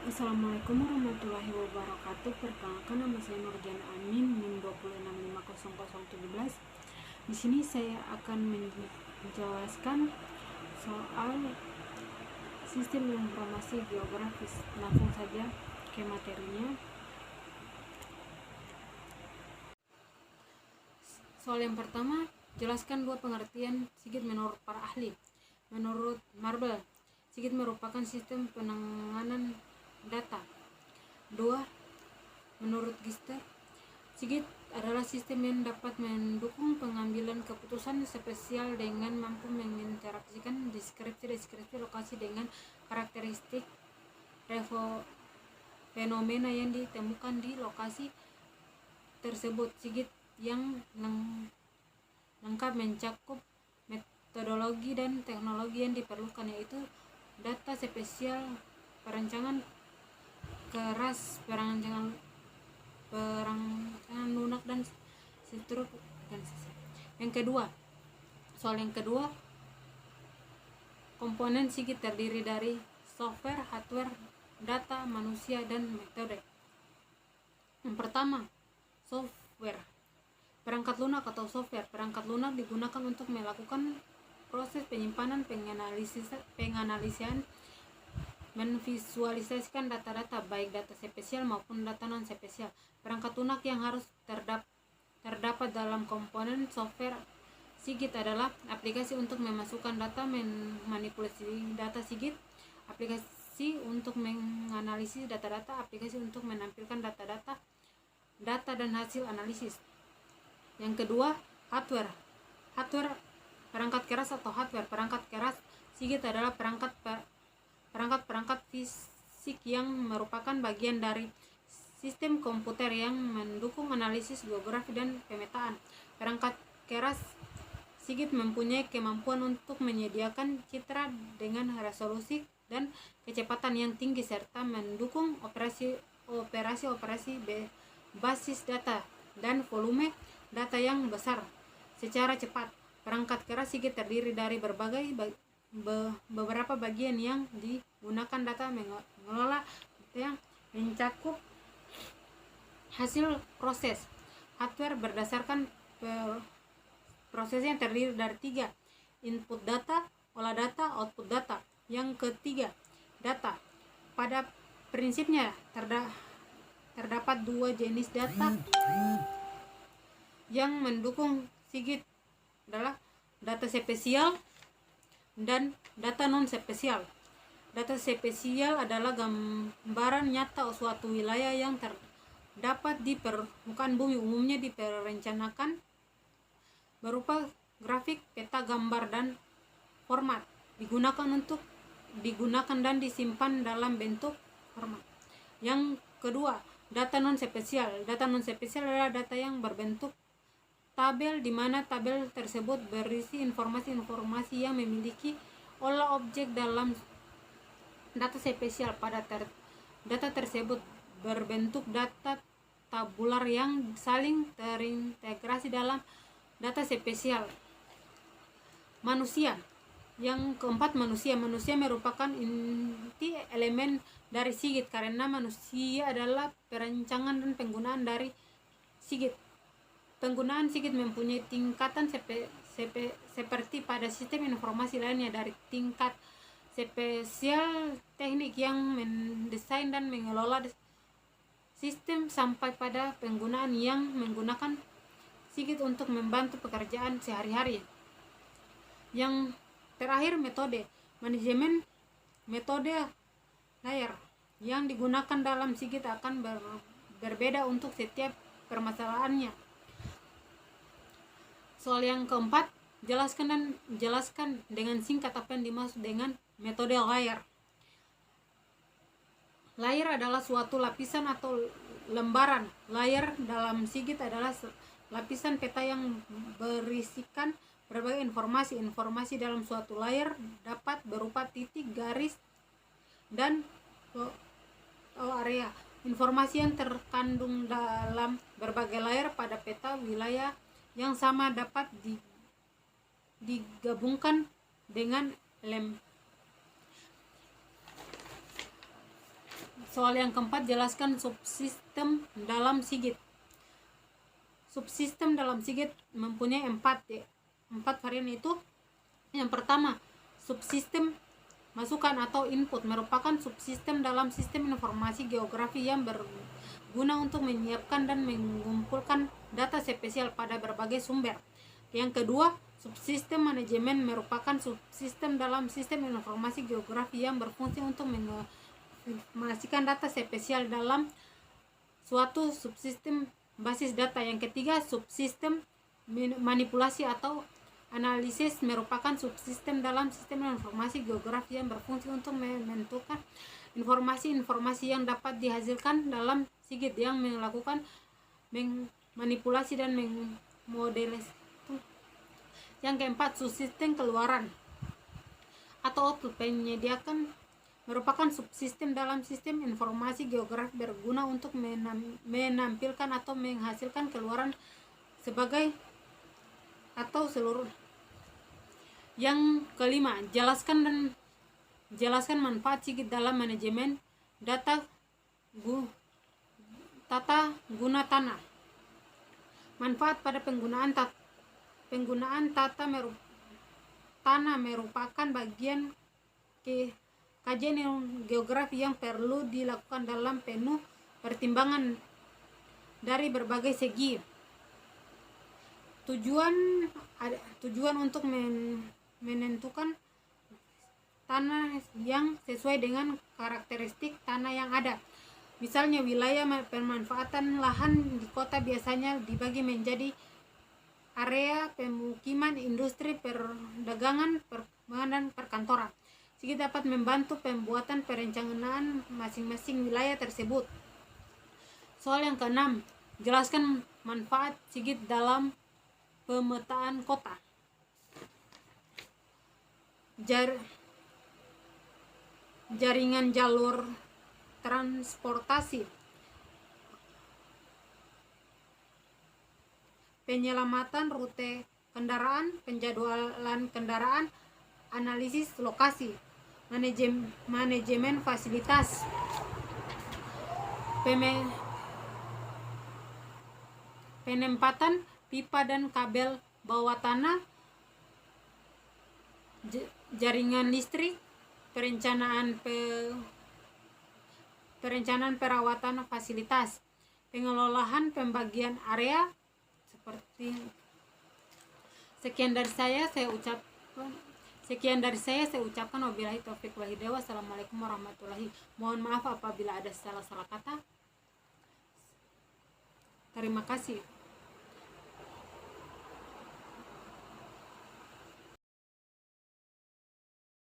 Assalamualaikum warahmatullahi wabarakatuh. Perkenalkan, nama saya Nurjana Amin, NIM 2650017. Di sini saya akan menjelaskan soal sistem informasi geografis. Langsung saja ke materinya. Soal yang pertama, jelaskan dua pengertian Sigit menurut para ahli. Menurut Marble, Sigit merupakan sistem penanganan data. 2. Menurut Gister, Sigit adalah sistem yang dapat mendukung pengambilan keputusan spesial dengan mampu menginteraksikan deskripsi lokasi dengan karakteristik fenomena yang ditemukan di lokasi tersebut. Sigit yang lengkap mencakup metodologi dan teknologi yang diperlukan, yaitu data spesial, perancangan keras, perancangan lunak, dan struktur organisasi. Soal yang kedua, komponen Sigit terdiri dari software, hardware, data, manusia, dan metode. Yang pertama, software. Perangkat lunak atau software. Perangkat lunak digunakan untuk melakukan proses penyimpanan, penganalisian, menvisualisasikan data-data, baik data spesial maupun data non-spesial. Perangkat lunak yang harus terdapat dalam komponen software Sigit adalah aplikasi untuk memasukkan data, memanipulasi data Sigit, aplikasi untuk menganalisis data-data, aplikasi untuk menampilkan data dan hasil analisis. Yang kedua, hardware. Perangkat keras atau hardware. Perangkat keras Sigit adalah perangkat fisik yang merupakan bagian dari sistem komputer yang mendukung analisis geografi dan pemetaan. Perangkat keras Sigit mempunyai kemampuan untuk menyediakan citra dengan resolusi dan kecepatan yang tinggi serta mendukung operasi basis data dan volume data yang besar secara cepat. Perangkat keras Sigit terdiri dari beberapa bagian yang digunakan data mengelola yang mencakup hasil proses. Hardware berdasarkan prosesnya terdiri dari 3: input data, olah data, output data. Yang ketiga, data. Pada prinsipnya terdapat 2 jenis data yang mendukung Sigit adalah data spesial dan data non-spesial. Data spesial adalah gambaran nyata suatu wilayah yang terdapat di permukaan bumi, umumnya diperencanakan berupa grafik, peta, gambar, dan format. Digunakan dan disimpan dalam bentuk format. Yang kedua, data non-spesial. Data non-spesial adalah data yang berbentuk tabel, di mana tabel tersebut berisi informasi yang memiliki olah objek dalam data spesial. Data tersebut berbentuk data tabular yang saling terintegrasi dalam data spesial. Manusia. Yang keempat, manusia. Manusia merupakan inti elemen dari Sigit karena manusia adalah perancangan dan penggunaan dari Sigit. Penggunaan Sigit mempunyai tingkatan seperti pada sistem informasi lainnya, dari tingkat spesial teknik yang mendesain dan mengelola sistem sampai pada penggunaan yang menggunakan Sigit untuk membantu pekerjaan sehari-hari. Yang terakhir, metode. Manajemen metode layer yang digunakan dalam Sigit akan berbeda untuk setiap permasalahannya. Soal yang keempat, jelaskan dengan singkat apa yang dimaksud dengan metode layer. Layer adalah suatu lapisan atau lembaran. Layer dalam Sigit adalah lapisan peta yang berisikan berbagai informasi. Informasi dalam suatu layer dapat berupa titik, garis, dan area. Informasi yang terkandung dalam berbagai layer pada peta wilayah yang sama dapat digabungkan dengan Soal yang keempat, jelaskan subsistem dalam sigit. Subsistem dalam sigit mempunyai 4 varian, itu yang pertama, subsistem masukan atau input merupakan subsistem dalam sistem informasi geografi yang berguna untuk menyiapkan dan mengumpulkan data spesial pada berbagai sumber. Yang kedua, subsistem manajemen merupakan subsistem dalam sistem informasi geografi yang berfungsi untuk menginformasikan data spesial dalam suatu subsistem basis data. Yang ketiga, subsistem manipulasi atau analisis merupakan subsistem dalam sistem informasi geografi yang berfungsi untuk menentukan informasi-informasi yang dapat dihasilkan dalam sigit yang melakukan manipulasi dan modelisasi. Yang keempat, subsistem keluaran atau output penyediakan merupakan subsistem dalam sistem informasi geografi berguna untuk menampilkan atau menghasilkan keluaran sebagai atau seluruh. Yang kelima, jelaskan manfaat sigit dalam manajemen tata guna tanah. Manfaat pada penggunaan tanah merupakan bagian kajian geografi yang perlu dilakukan dalam penuh pertimbangan dari berbagai segi. Tujuan untuk menentukan tanah yang sesuai dengan karakteristik tanah yang ada. Misalnya, wilayah pemanfaatan lahan di kota biasanya dibagi menjadi area pemukiman, industri, perdagangan, dan perkantoran. Sigit dapat membantu pembuatan perencanaan masing-masing wilayah tersebut. Soal yang keenam, jelaskan manfaat sigit dalam pemetaan kota. Jaringan jalur transportasi, penyelamatan rute kendaraan, penjadwalan kendaraan, analisis lokasi, manajemen fasilitas, penempatan pipa dan kabel bawah tanah, jaringan listrik, perencanaan perawatan fasilitas, pengelolaan pembagian area. Seperti sekian dari saya ucapkan wabillahi taufik wal hidayah. Wassalamualaikum warahmatullahi. Mohon maaf apabila ada salah kata. Terima kasih.